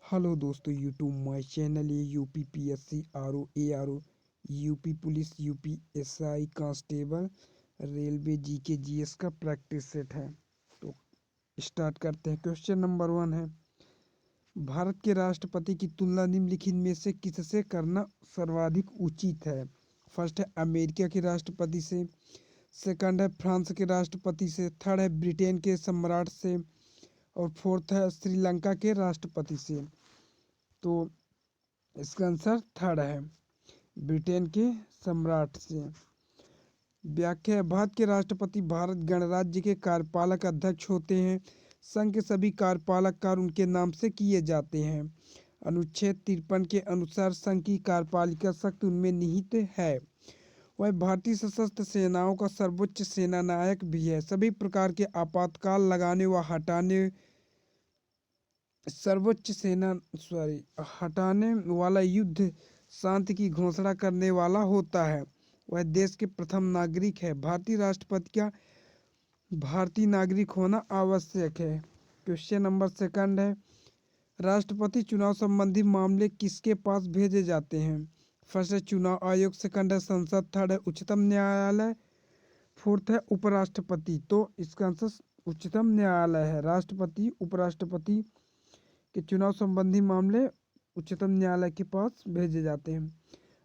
Hello दोस्तों, YouTube my channel ये UP PSC RO ARO UP police UP SI constable railway GK GS का practice set है। तो start करते हैं। क्वेश्चन नंबर 1 है, भारत के राष्ट्रपति की तुलना निम्नलिखित में से किससे करना सर्वाधिक उचित है? फर्स्ट है अमेरिका के राष्ट्रपति से, सेकंड है फ्रांस के राष्ट्रपति से, थर्ड है ब्रिटेन के सम्राट से और फोर्थ है श्रीलंका के राष्ट्रपति से। तो इसका आंसर थर्ड है, ब्रिटेन के सम्राट से। व्याख्या है, भारत के राष्ट्रपति भारत गणराज्य के कार्यपालक अध्यक्ष होते हैं। संघ के सभी कार्यपालक कार्य उनके नाम से किए जाते हैं। अनुच्छेद 53 के अनुसार संघ की कार्यपालिका शक्ति उनमें निहित है। वह भारतीय सशस्त्र सेनाओं का सर्वोच्च सेना नायक भी है। सभी प्रकार के आपातकाल लगाने व हटाने वाला, युद्ध शांति की घोषणा करने वाला होता है। वह देश के प्रथम नागरिक है। भारतीय राष्ट्रपति का भारतीय नागरिक होना आवश्यक है। क्वेश्चन नंबर सेकंड है, राष्ट्रपति चुनाव संबंधी मामले किसके पास भेजे जाते हैं? फर्स्ट है चुनाव आयोग, सेकंड है संसद, थर्ड है उच्चतम न्यायालय, फोर्थ है उपराष्ट्रपति। तो इसका आंसर उच्चतम न्यायालय है। राष्ट्रपति उपराष्ट्रपति के चुनाव संबंधी मामले उच्चतम न्यायालय के पास भेजे जाते हैं।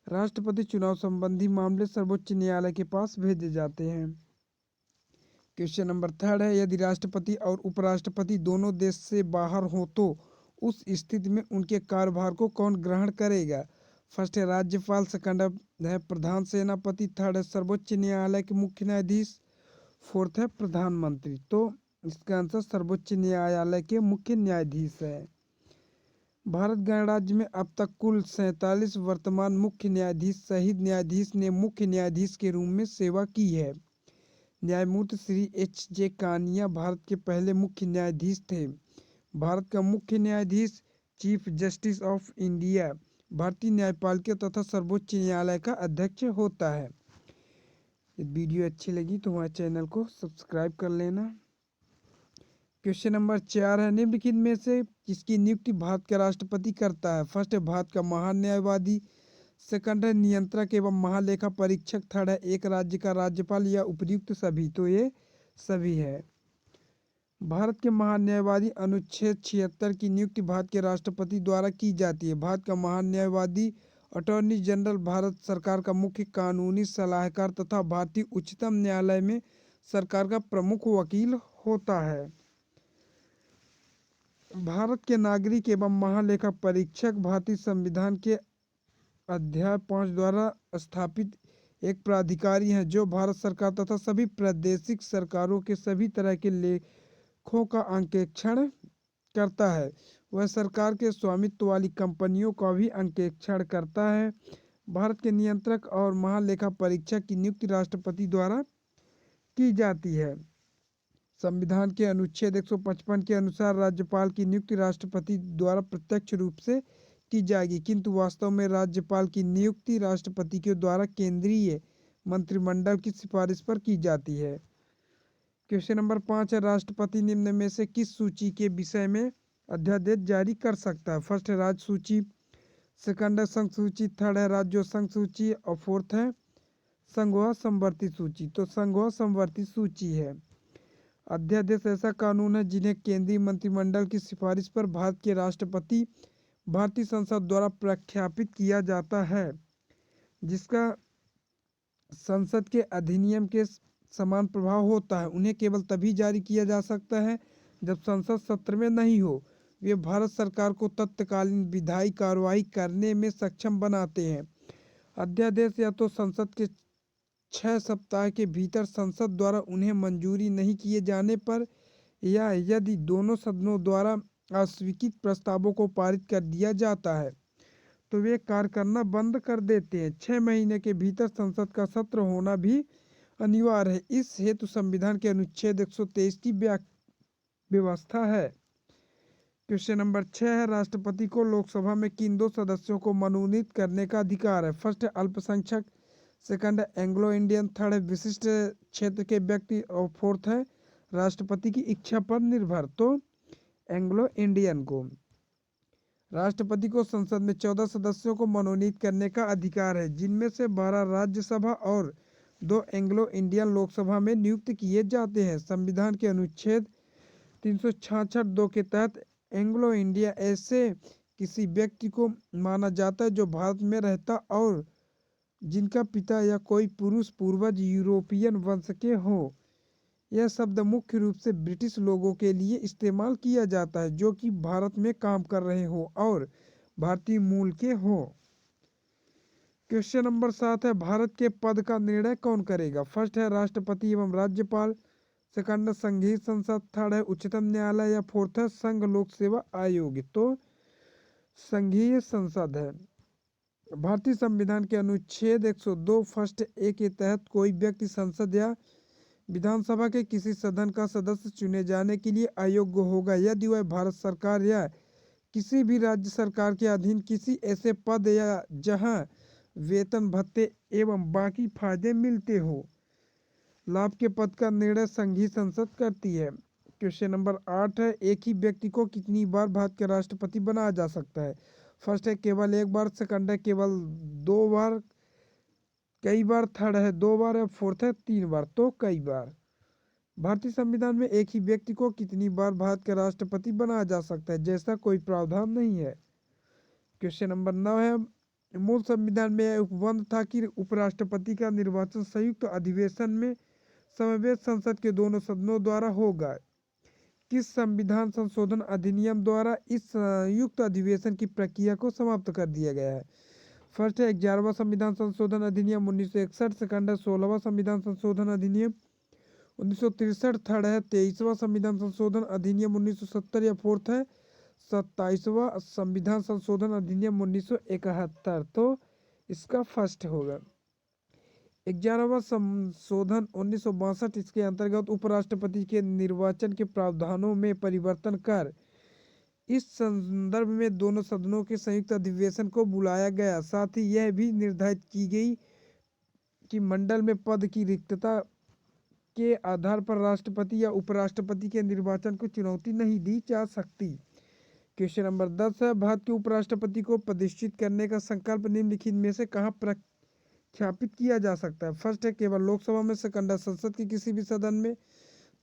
राष्ट्रपति चुनाव संबंधी मामले सर्वोच्च न्यायालय के पास भेजे जाते हैं। क्वेश्चन नंबर थर्ड है, यदि राष्ट्रपति और उपराष्ट्रपति दोनों देश से बाहर हो तो उस स्थिति में उनके कार्यभार को कौन ग्रहण करेगा? फर्स्ट है राज्यपाल, सेकंड है प्रधान सेनापति, थर्ड है सर्वोच्च न्यायालय के मुख्य न्यायाधीश, फोर्थ है प्रधानमंत्री। तो इसका आंसर सर्वोच्च न्यायालय के मुख्य न्यायाधीश है। भारत गणराज्य में अब तक कुल 47 वर्तमान मुख्य न्यायाधीश शहीद न्यायाधीश ने मुख्य न्यायाधीश के रूप में सेवा की है। न्यायमूर्ति श्री एच.जे. कानिया भारत के पहले मुख्य न्यायाधीश थे। भारत का मुख्य न्यायाधीश चीफ जस्टिस ऑफ इंडिया भारतीय न्यायपालिका तथा सर्वोच्च न्यायालय का अध्यक्ष होता है। वीडियो अच्छी लगी तो हमारे चैनल को सब्सक्राइब कर लेना। क्वेश्चन नंबर 4 है, निम्नलिखित में से किसकी नियुक्ति भारत का राष्ट्रपति करता है? फर्स्ट है भारत का महान्यायवादी, सेकंड है नियंत्रक एवं महालेखा परीक्षक, थर्ड है एक राज्य का राज्यपाल या उपर्युक्त सभी। तो ये सभी है। भारत के महान्यायवादी अनुच्छेद 76 की नियुक्ति भारत के राष्ट्रपति द्वारा की जाती है। भारत का महान्यायवादी अटॉर्नी जनरल भारत सरकार का मुख्य कानूनी सलाहकार तथा भारतीय उच्चतम न्यायालय में सरकार का प्रमुख वकील होता है। भारत के नागरिक एवं महालेखा परीक्षक भारतीय संविधान के अध्याय 5 द्वारा स्थापित एक प्राधिकारी हैं जो भारत सरकार तथा सभी प्रादेशिक सरकारों के सभी तरह के लेखों का अंकेक्षण करता है। वह सरकार के स्वामित्व वाली कंपनियों का भी अंकेक्षण करता है। भारत के नियंत्रक और महालेखा परीक्षक की नियुक्ति राष्ट्रपति द्वारा की जाती है। संविधान के अनुच्छेद 155 के अनुसार राज्यपाल की नियुक्ति राष्ट्रपति द्वारा प्रत्यक्ष रूप से की जाएगी, किंतु वास्तव में राज्यपाल की नियुक्ति राष्ट्रपति के द्वारा केंद्रीय मंत्रिमंडल की सिफारिश पर की जाती है। क्वेश्चन नंबर 5 है, राष्ट्रपति निम्न में से किस सूची के विषय में अध्यादेश जारी कर सकता है? फर्स्ट है राज्य सूची, सेकंड है संघ सूची, थर्ड है राज्य संघ सूची और फोर्थ है संघ व समवर्ती सूची। तो संघ व समवर्ती सूची है। अध्यादेश ऐसा कानून है जिन्हें केंद्रीय मंत्रिमंडल की सिफारिश पर भारत के राष्ट्रपति भारतीय संसद द्वारा प्रख्यापित किया जाता है, जिसका संसद के अधिनियम के समान प्रभाव होता है। उन्हें केवल तभी जारी किया जा सकता है जब संसद सत्र में नहीं हो। वे भारत सरकार को तत्कालीन विधायी कार्रवाई करने में सक्षम बनाते हैं। अध्यादेश या तो संसद के 6 सप्ताह के भीतर संसद द्वारा उन्हें मंजूरी नहीं किए जाने पर या यदि दोनों सदनों द्वारा अस्वीकृत प्रस्तावों को पारित कर दिया जाता है तो वे कार्य करना बंद कर देते हैं। 6 महीने के भीतर संसद का सत्र होना भी अनिवार्य है। इस हेतु संविधान के अनुच्छेद 123 की व्यवस्था है। क्वेश्चन नंबर 6 है, राष्ट्रपति को लोकसभा में किन 2 सदस्यों को मनोनीत करने का अधिकार है? फर्स्ट है अल्पसंख्यक, सेकंड है एंग्लो इंडियन, थर्ड है विशिष्ट क्षेत्र के व्यक्ति और फोर्थ है राष्ट्रपति की इच्छा पर निर्भर। तो एंग्लो इंडियन को राष्ट्रपति को संसद में 14 सदस्यों को मनोनीत करने का अधिकार है, जिनमें से 12 राज्यसभा और 2 एंग्लो इंडियन लोकसभा में नियुक्त किए जाते हैं। संविधान के अनुच्छेद 366(2) के तहत एंग्लो इंडिया ऐसे किसी व्यक्ति को माना जाता है जो भारत में रहता और जिनका पिता या कोई पुरुष पूर्वज यूरोपियन वंश के हो। यह शब्द मुख्य रूप से ब्रिटिश लोगों के लिए इस्तेमाल किया जाता है जो कि भारत में काम कर रहे हो और भारतीय मूल के हो। क्वेश्चन नंबर 7 है, भारत के पद का निर्णय कौन करेगा? फर्स्ट है राष्ट्रपति एवं राज्यपाल, सेकंड है संघीय संसद, थर्ड है उच्चतम न्यायालय या फोर्थ है संघ लोक सेवा आयोग। तो संघीय संसद है। भारतीय संविधान के अनुच्छेद 102 फर्स्ट ए के तहत कोई व्यक्ति संसद या विधानसभा के किसी सदन का सदस्य चुने जाने के लिए अयोग्य होगा यदि वह भारत सरकार या किसी भी राज्य सरकार के अधीन किसी ऐसे पद या जहां वेतन भत्ते एवं बाकी फायदे मिलते हो लाभ के पद का निर्णय संघीय संसद करती है। क्वेश्चन नंबर 8 है, एक ही व्यक्ति को कितनी बार भारत के राष्ट्रपति बनाया जा सकता है? फर्स्ट है केवल एक बार, सेकंड है केवल 2 बार, कई बार, थर्ड है 2 बार या फोर्थ है 3 बार। तो कई बार। भारतीय संविधान में एक ही व्यक्ति को कितनी बार भारत का राष्ट्रपति बनाया जा सकता है? जैसा कोई प्रावधान नहीं है। क्वेश्चन नंबर 9 है, मूल संविधान में यह उपबंध था कि उपराष्ट्रपति का निर्वाचन संयुक्त अधिवेशन में समवेत संसद के दोनों सदनों द्वारा होगा। किस संविधान संशोधन अधिनियम द्वारा इस संयुक्त अधिवेशन की प्रक्रिया को समाप्त कर दिया गया है? फर्स्ट है 11वां संविधान संशोधन अधिनियम 1961, सेकंड है 16वां संविधान संशोधन अधिनियम 1963, थर्ड है 23वां संविधान संशोधन अधिनियम 1970 या फोर्थ है 27वां संविधान संशोधन अधिनियम 1971। तो इसका फर्स्ट होगा। 11वां संशोधन 1962 इसके अंतर्गत उपराष्ट्रपति के निर्वाचन के प्रावधानों में परिवर्तन कर इस संदर्भ में दोनों सदनों के संयुक्त अधिवेशन को बुलाया गया। साथ ही यह भी निर्धारित की गई कि मंडल में पद की रिक्तता के आधार पर राष्ट्रपति या उपराष्ट्रपति के निर्वाचन को चुनौती नहीं दी जा सकती। क्वेश्चन नंबर 10 है, भारत के उपराष्ट्रपति को प्रतिष्ठित करने का संकल्प निम्नलिखित में से कहाँ प्रख्यापित किया जा सकता है? फर्स्ट है केवल लोकसभा में, सेकंड है संसद के किसी भी सदन में,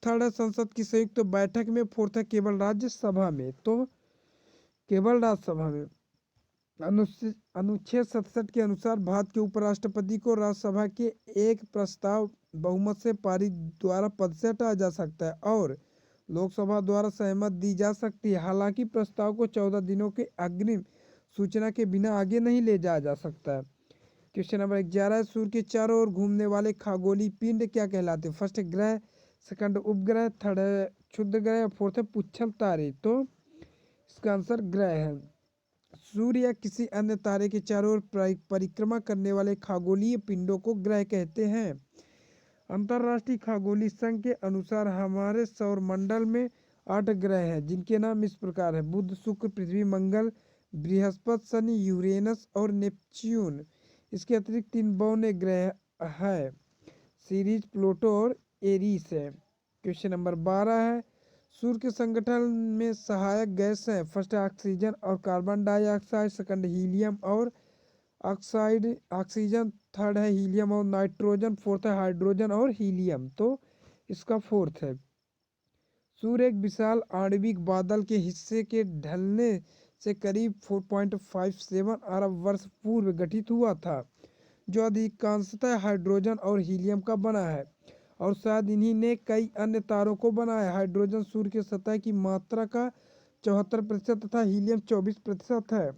थर्ड है संसद की संयुक्त बैठक में, फोर्थ है केवल राज्यसभा में। तो केवल राज्यसभा में। अनुच्छेद 67 के अनुसार भारत के उपराष्ट्रपति को राज्यसभा के एक प्रस्ताव बहुमत से पारित द्वारा पद से हटाया जा सकता है और लोकसभा द्वारा सहमत दी जा सकती है। हालांकि प्रस्ताव को 14 दिनों के अग्रिम सूचना के बिना आगे नहीं ले जाया जा सकता है। क्वेश्चन नंबर 11 है, सूर्य के चारों ओर घूमने वाले खगोलीय पिंड क्या कहलाते हैं? फर्स्ट है ग्रह, सेकंड उपग्रह, थर्ड है क्षुद्र ग्रह, फोर्थ है पुच्छल तारे। तो इसका आंसर ग्रह है। सूर्य या किसी अन्य तारे के चारों ओर परिक्रमा करने वाले खगोलीय पिंडों को ग्रह कहते हैं। अंतरराष्ट्रीय खगोलीय संघ के अनुसार हमारे सौर मंडल में 8 ग्रह हैं जिनके नाम इस प्रकार है: बुध, शुक्र, पृथ्वी, मंगल, बृहस्पति, शनि, यूरेनस और नेपच्यून। इसके अतिरिक्त 3 बौने ग्रह है, सीरीज, प्लूटो और एरीस है। क्वेश्चन नंबर 12 है, सूर्य के संगठन में सहायक गैस है। फर्स्ट है ऑक्सीजन और कार्बन डाइऑक्साइड, सेकंड हीलियम और ऑक्सीजन, थर्ड है हीलियम और नाइट्रोजन, फोर्थ है हाइड्रोजन और हीलियम। तो इसका फोर्थ है। सूर्य एक विशाल आणविक बादल के हिस्से के ढलने से करीब 4.57 अरब वर्ष पूर्व गठित हुआ था, जो अधिकांशतः हाइड्रोजन और हीलियम का बना है और शायद इन्हीं ने कई अन्य तारों को बनाया। हाइड्रोजन सूर्य की सतह की मात्रा का 74% तथा हीलियम 24% है।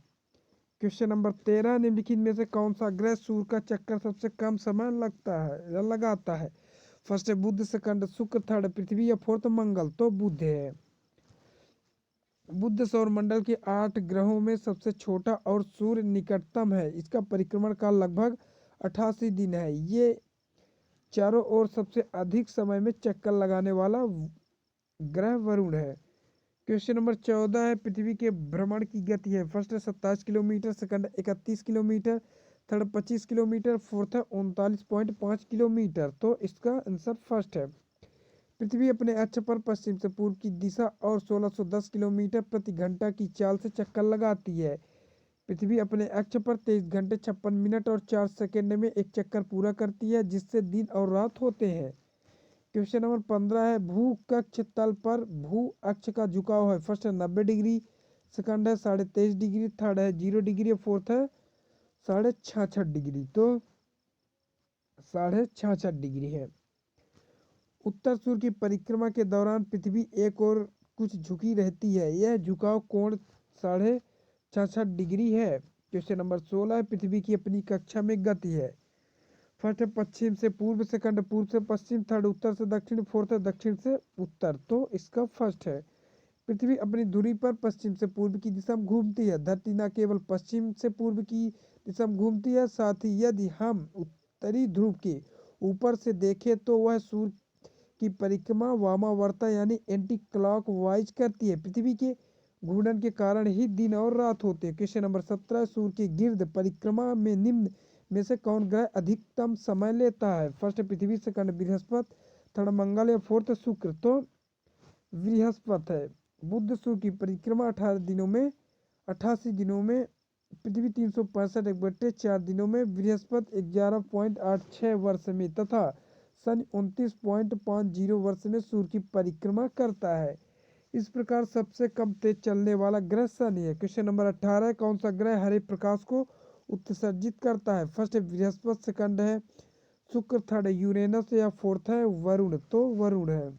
क्वेश्चन नंबर 13, निम्नलिखित में से कौन सा ग्रह सूर्य का चक्कर सबसे कम समय लगता है या लगाता है? फर्स्ट है बुध, सेकंड शुक्र, थर्ड पृथ्वी या फोर्थ मंगल। तो बुध है। बुध सौर मंडल के 8 ग्रहों में सबसे छोटा और सूर्य निकटतम है। इसका परिक्रमण काल लगभग 88 दिन है। ये चारों ओर सबसे अधिक समय में चक्कर लगाने वाला ग्रह वरुण है। क्वेश्चन नंबर 14 है, पृथ्वी के भ्रमण की गति है। फर्स्ट है 27 kilometre, second 31 kilometre, third 25 kilometre, fourth है 39.5 किलोमीटर। तो इसका आंसर फर्स्ट है पृथ्वी अपने अक्ष पर पश्चिम से पूर्व की दिशा और 1610 किलोमीटर प्रति घंटा की चाल से चक्कर लगाती है। पृथ्वी अपने अक्ष पर 23 घंटे 56 मिनट और 4 सेकंड में एक चक्कर पूरा करती है, जिससे दिन और रात होते हैं। क्वेश्चन नंबर 15 है, भू कक्ष तल पर भू अक्ष का झुकाव है। फर्स्ट है 90 डिग्री, सेकंड है 23.5 डिग्री, थर्ड है 0 डिग्री, फोर्थ है 66.5 डिग्री। तो 66.5 डिग्री है। उत्तर सूर्य की परिक्रमा के दौरान पृथ्वी एक और कुछ झुकी रहती है। यह झुकाव कोण 66.5 डिग्री है। क्वेश्चन नंबर 16 है, पृथ्वी की अपनी कक्षा में गति है। फर्स्ट है पश्चिम से पूर्व, सेकंड पूर्व से पश्चिम, थर्ड उत्तर से दक्षिण, फोर्थ है दक्षिण से उत्तर। तो इसका फर्स्ट है, पृथ्वी अपनी धुरी पर पश्चिम से पूर्व की दिशा में घूमती है। धरती न केवल पश्चिम से पूर्व की दिशा में घूमती है, साथ ही यदि हम उत्तरी ध्रुव के ऊपर से देखें तो वह सूर्य की परिक्रमा वामावर्ता यानी एंटी क्लॉक वाइज करती है। पृथ्वी के घूर्णन के कारण ही दिन और रात होते हैं। क्वेश्चन नंबर 17, सूर्य की गिर्द परिक्रमा में निम्न में से कौन ग्रह अधिकतम समय लेता है। फर्स्ट है पृथ्वी, सेकंड बृहस्पति, थर्ड मंगल या फोर्थ शुक्र। तो बृहस्पति है। बुध सूर्य की परिक्रमा 88 दिनों में, पृथ्वी 365 दिनों में, बृहस्पति 11.86 वर्ष में तथा शनि 29.50 वर्ष में सूर्य की परिक्रमा करता है। इस प्रकार सबसे कम तेज चलने वाला ग्रह शनि है। क्वेश्चन नंबर 18 है, कौन सा ग्रह हरे प्रकाश को उत्सर्जित करता है। फर्स्ट है बृहस्पति, सेकंड है शुक्र, थर्ड है यूरेनस या फोर्थ है वरुण। तो वरुण है।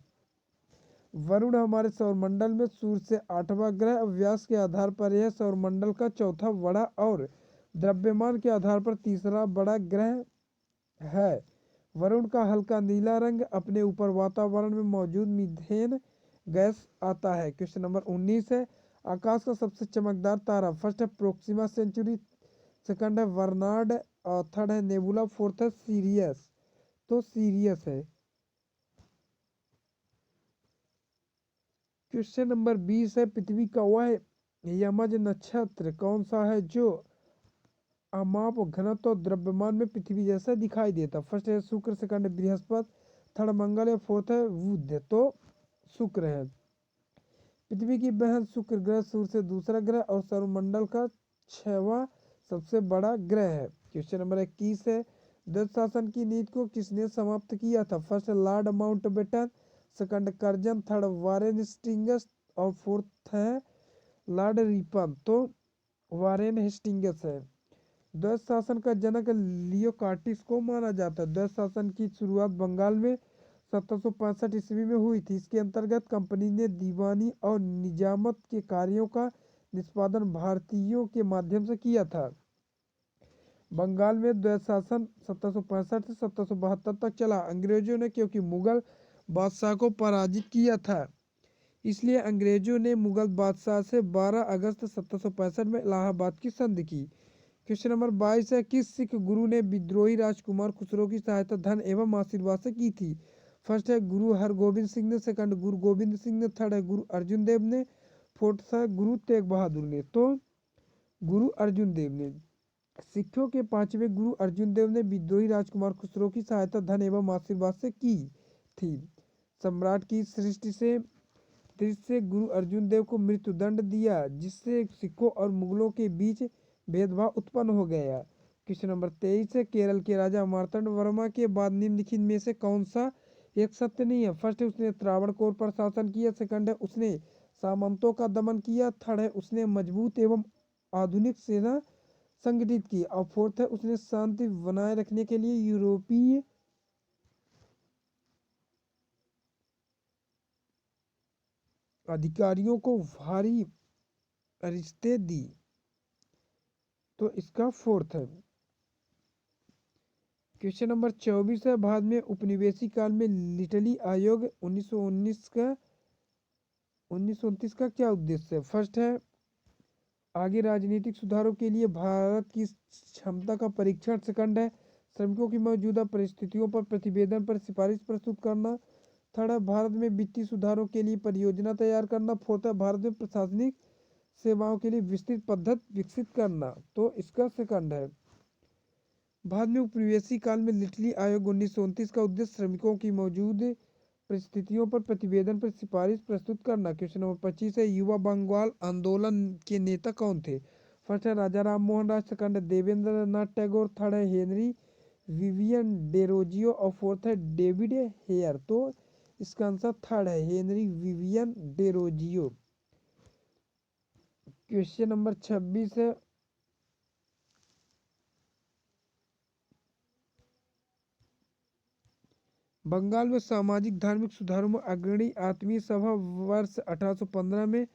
वरुण हमारे सौरमंडल में सूर्य से 8वां ग्रह, व्यास के आधार पर यह सौरमंडल का चौथा बड़ा और द्रव्यमान के आधार पर तीसरा बड़ा ग्रह है। वरुण का हल्का नीला रंग अपने ऊपर वातावरण में मौजूद मीथेन गैस आता है। क्वेश्चन नंबर 19 है, आकाश का सबसे चमकदार तारा। फर्स्ट है प्रोक्सिमा सेंचुरी, सेकंड है बर्नार्ड और थर्ड है नेबुला, फोर्थ है सीरियस। तो सीरियस है। क्वेश्चन नंबर 20 है, पृथ्वी का वह यमज नक्षत्र कौन सा है जो अमाप घनत्व और द्रव्यमान में पृथ्वी जैसा दिखाई देता। फर्स्ट है शुक्र, सेकंड है बृहस्पति, थर्ड मंगल या फोर्थ है बुध। तो शुक्र है। पृथ्वी की बहन शुक्र ग्रह सूर्य से दूसरा ग्रह और सौरमंडल का 6वां सबसे बड़ा ग्रह है। क्वेश्चन नंबर 21 है, डच शासन की नीति को किसने समाप्त किया था। फर्स्ट है Lord Mountbatten, second Curzon, third Warren Hastings और फोर्थ है लॉर्ड रिपन। तो वारेन हेस्टिंग्स है। द्वैत शासन का जनक लियोकार्टिस को माना जाता है। द्वैत शासन की शुरुआत बंगाल में 1765 ईस्वी में हुई थी। इसके अंतर्गत कंपनी ने दीवानी और निजामत के कार्यों का निष्पादन भारतीयों के माध्यम से किया था। बंगाल में द्वैत शासन 1765 से 1772 तक चला। अंग्रेजों ने क्योंकि मुगल बादशाह को पराजित किया था, इसलिए अंग्रेजों ने मुगल बादशाह से 12 अगस्त 1765 में इलाहाबाद की संधि की। क्वेश्चन नंबर 22 है, किस सिख गुरु ने विद्रोही राजकुमार खुसरो की सहायता धन एवं आशीर्वाद से की थी। फर्स्ट है गुरु हरगोबिंद सिंह ने, सेकंड गुरु गोविंद सिंह ने, थर्ड है गुरु अर्जुन देव ने, फोर्थ है गुरु तेग बहादुर ने। तो गुरु अर्जुन देव ने। सिखों के 5वें गुरु अर्जुन देव ने विद्रोही राजकुमार खुसरो की सहायता धन एवं आशीर्वाद से की थी। सम्राट की दृष्टि से गुरु अर्जुन देव को मृत्युदंड दिया, जिससे सिखों और मुगलों के बीच भेदभाव उत्पन्न हो गया। क्वेश्चन नंबर 23 है, केरल के राजा मार्तंड वर्मा के बाद निम्नलिखित में से कौन सा एक सत्य नहीं है। फर्स्ट है उसने त्रावणकोर पर शासन किया, सेकंड है उसने सामंतों का दमन किया, थर्ड है उसने मजबूत एवं आधुनिक सेना संगठित की और फोर्थ है उसने शांति बनाए रखने के लिए यूरोपीय अधिकारियों को भारी रिश्ते दी। तो इसका फोर्थ है। क्वेश्चन नंबर 24 है, भारत में उपनिवेशी काल में लिटली आयोग 1929 का क्या उद्देश्य है। फर्स्ट है आगे राजनीतिक सुधारों के लिए भारत की क्षमता का परीक्षण, सेकंड है श्रमिकों की मौजूदा परिस्थितियों पर प्रतिवेदन पर सिफारिश प्रस्तुत करना, थर्ड है भारत में वित्तीय सुधारों के लिए परियोजना तैयार करना, फोर्थ है भारत में प्रशासनिक सेवाओं के लिए विस्तृत पद्धति विकसित करना। तो इसका सेकंड है। भारत में उपनिवेशी काल में लिटली आयोग 1929 का उद्देश्य श्रमिकों की मौजूद परिस्थितियों पर प्रतिवेदन पर सिफारिश प्रस्तुत करना। क्वेश्चन नंबर 25 है, युवा बंगाल आंदोलन के नेता कौन थे? फर्स्ट है राजा राम मोहन राय, सेकंड है देवेंद्र नाथ टैगोर, थर्ड है हेनरी विवियन डेरोजियो और फोर्थ है डेविड हेयर। तो इसका आंसर थर्ड है, Henry Vivian Derozio. Question number 26 है, बंगाल में सामाजिक धार्मिक सुधारों में अग्रणी आत्मीय सभा वर्ष 1815 में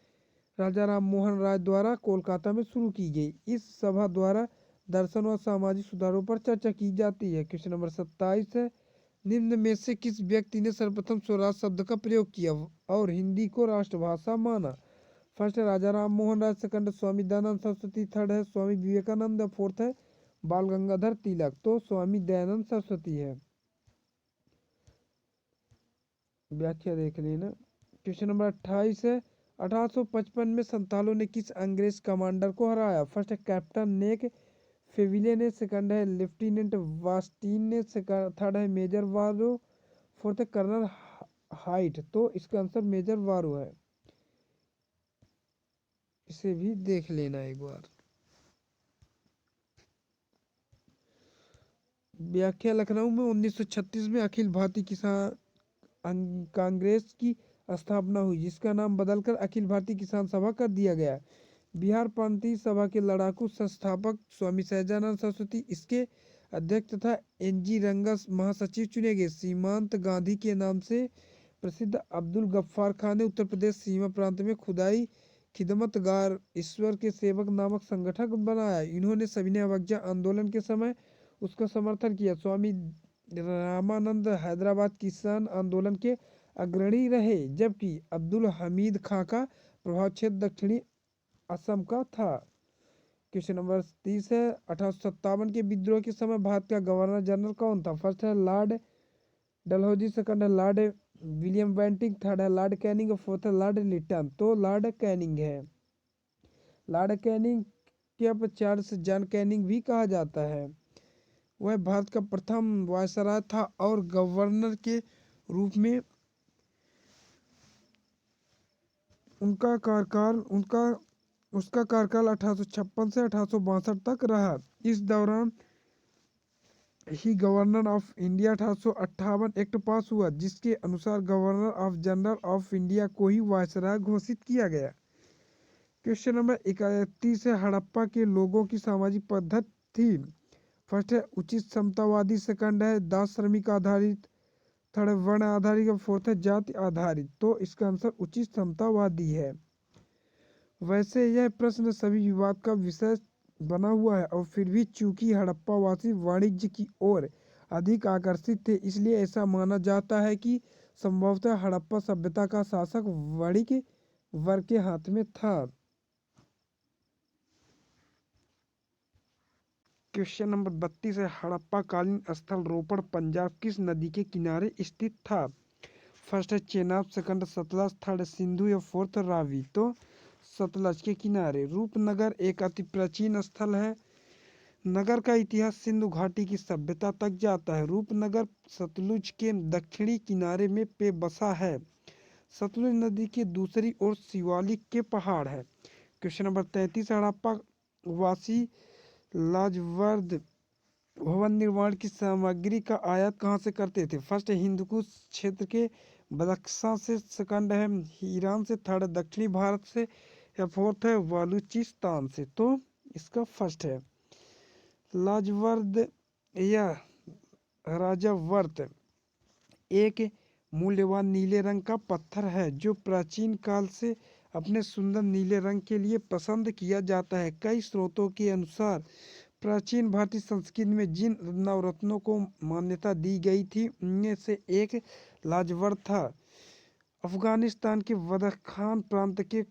राजा राम मोहन राय द्वारा कोलकाता में शुरू की गई। इस सभा द्वारा दर्शन और सामाजिक सुधारों पर चर्चा की जाती है। क्वेश्चन नंबर 27 है, निम्न में से किस व्यक्ति ने सर्वप्रथम स्वराज शब्द का प्रयोग किया और हिंदी को राष्ट्रभाषा माना? फर्स्ट है राजा राम मोहन राय, सेकंड स्वामी दयानंद सरस्वती, थर्ड है स्वामी विवेकानंद, फोर्थ है बाल गंगाधर तिलक। तो स्वामी दयानंद सरस्वती है। व्याख्या देख लेना। क्वेश्चन नंबर 28 है, 1855 में संतालों ने किस अंग्रेज कमांडर को हराया? फर्स्ट है कैप्टन नेक फेविले ने, सेकंड है लेफ्टिनेंट वास्टिन ने, थर्ड है मेजर वारो, फोर्थ है कर्नल हाइट। तो इसका आंसर मेजर वारो है। इसे भी देख लेना एक बार। व्याख्या, लखनऊ में 1936 में अखिल भारतीय किसान कांग्रेस की स्थापना हुई, जिसका नाम बदलकर अखिल भारतीय किसान सभा कर दिया गया। बिहार प्रांतीय सभा के लड़ाकू संस्थापक स्वामी सहजानंद सरस्वती इसके अध्यक्ष तथा एनजी रंगा महासचिव चुने गए। सीमांत गांधी के नाम से प्रसिद्ध अब्दुल गफ्फार खान ने उत्तर प्रदेश सीमा प्रांत में खुदाई खिदमतगार ईश्वर के सेवक नामक संगठन बनाया। इन्होंने सविनय अवज्ञा आंदोलन के समय उसका समर्थन किया। स्वामी रामानंद हैदराबाद किसान आंदोलन के अग्रणी रहे, जबकि अब्दुल हमीद खां का प्रभाव क्षेत्र दक्षिणी असम का था। क्वेश्चन नंबर 30 है, 1857 के विद्रोह के समय भारत का गवर्नर जनरल कौन था? फर्स्ट है लॉर्ड डलहौजी, सेकंड है लॉर्ड विलियम बेंटिंग, थर्ड है लॉर्ड कैनिंग और फोर्थ है लॉर्ड लिटन। तो लॉर्ड कैनिंग है। लॉर्ड कैनिंग के अपचार से जॉन कैनिंग भी कहा जाता है। वह भारत का प्रथम वायसराय था और गवर्नर के रूप में उसका कार्यकाल 1856 से 1862 तक रहा। इस दौरान ही governor of India 1858 act pass हुआ, जिसके अनुसार governor of general of India को ही वायसराय घोषित किया गया। क्वेश्चन नंबर 31 है, हड़प्पा के लोगों की सामाजिक पद्धति थी। फर्स्ट है उचित समतावादी, सेकंड है दास श्रमिक आधारित, थर्ड है वर्ण आधारित और फोर्थ है जाति आधारित। तो इसका आंसर उचित समतावादी है। वैसे यह प्रश्न सभी विवाद का विषय बना हुआ है और फिर भी चूंकि हड़प्पावासी वाणिज्य की ओर अधिक आकर्षित थे, इसलिए ऐसा माना जाता है कि संभवतः हड़प्पा सभ्यता का शासक वणिक वर्ग के हाथ में था। क्वेश्चन नंबर 32 है, हड़प्पा कालीन स्थल रोपड़ पंजाब किस नदी के किनारे स्थित था? फर्स्ट है चेनाब, सेकंड सतलज, थर्ड सिंधु या फोर्थ रावी। तो सतलज के किनारे। रूपनगर एक अति प्राचीन स्थल है। नगर का इतिहास सिंधु घाटी की सभ्यता तक जाता है। रूपनगर सतलुज के दक्षिणी किनारे में पे बसा है। सतलुज नदी के दूसरी ओर शिवालिक के पहाड़ है। क्वेश्चन नंबर 33, हड़प्पा वासी लाजवर्द भवन निर्माण की सामग्री का आयात कहाँ से करते थे? फर्स्ट है हिंदकुश क्षेत्र के बदख्शां से, सेकंड है ईरान से, थर्ड दक्षिणी भारत से या फोर्थ है बलूचिस्तान से। तो इसका फर्स्ट है। लाजवर्द या राजावर्त एक मूल्यवान नीले रंग का पत्थर है जो प्राचीन काल से अपने सुंदर नीले रंग के लिए पसंद किया जाता है। कई स्रोतों के अनुसार प्राचीन भारतीय संस्कृति में जिन नवरत्नों को मान्यता दी गई थी उनमें से एक लाजवर्द था। अफगानिस्तान के बदख्शान प्रांत के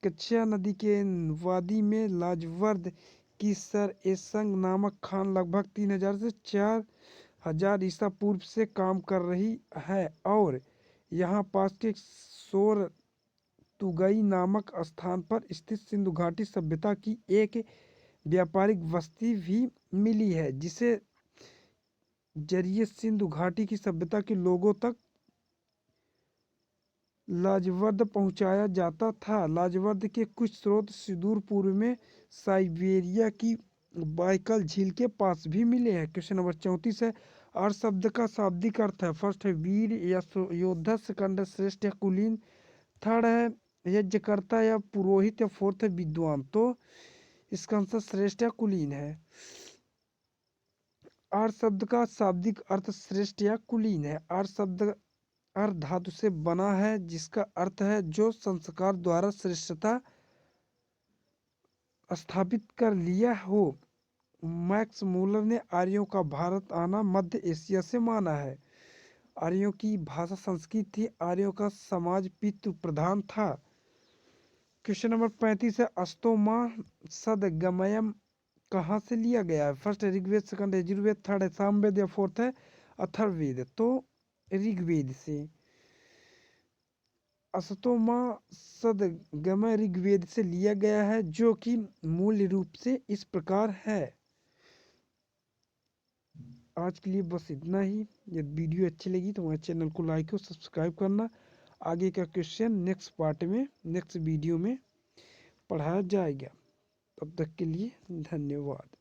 कच्छा नदी के वादी में लाजवर्द की सर ए संग नामक खान लगभग 3000 से 4000 ईसा पूर्व से काम कर रही है और यहाँ पास के सोर तुगई नामक स्थान पर स्थित सिंधु घाटी सभ्यता की एक व्यापारिक बस्ती भी मिली है, जिसे जरिए सिंधु घाटी की सभ्यता के लोगों तक लाजवर्द पहुंचाया जाता था। लाजवर्द के कुछ स्रोत सुदूर पूर्व में साइबेरिया की बाइकल झील के पास भी मिले हैं। क्वेश्चन नंबर 34 है। अर्थ शब्द का शाब्दिक अर्थ है। फर्स्ट है वीर या योद्धा, सेकंड है श्रेष्ठ या कुलीन, थर्ड है यज्ञकर्ता या पुरोहित, या फोर्थ है विद्वान। तो इसका आंसर श्रेष्ठ या कुलीन है। अर्थ शब्द का शाब्दिक अर्थ श्रेष्ठ या कुलीन है। अर्थ शब्द अर्थ धातु से बना है, जिसका अर्थ है जो संस्कार द्वारा श्रेष्ठता स्थापित कर लिया हो। मैक्स मूलर ने आर्यों का भारत आना मध्य एशिया से माना है। आर्यों की भाषा संस्कृत थी। आर्यों का समाज पितृ प्रधान था। क्वेश्चन नंबर 35 है। अस्तोमा सदगमयम कहाँ से लिया गया है? फर्स्ट है ऋग्वेद, सेकंड है यजुर्वेद, थर्ड है सामवेद, या फोर्थ है अथर्ववेद। तो ऋग्वेद से। अस्तोमा सदगमय ऋग्वेद से लिया गया है, जो कि मूल रूप से इस प्रकार है। आज के लिए बस इतना ही। यदि वीडियो अच्छी लगी तो हमारे चैनल को लाइक और सब्सक्राइब करना। आगे का क्वेश्चन नेक्स्ट पार्ट में, नेक्स्ट वीडियो में पढ़ाया जाएगा। तब तक के लिए धन्यवाद।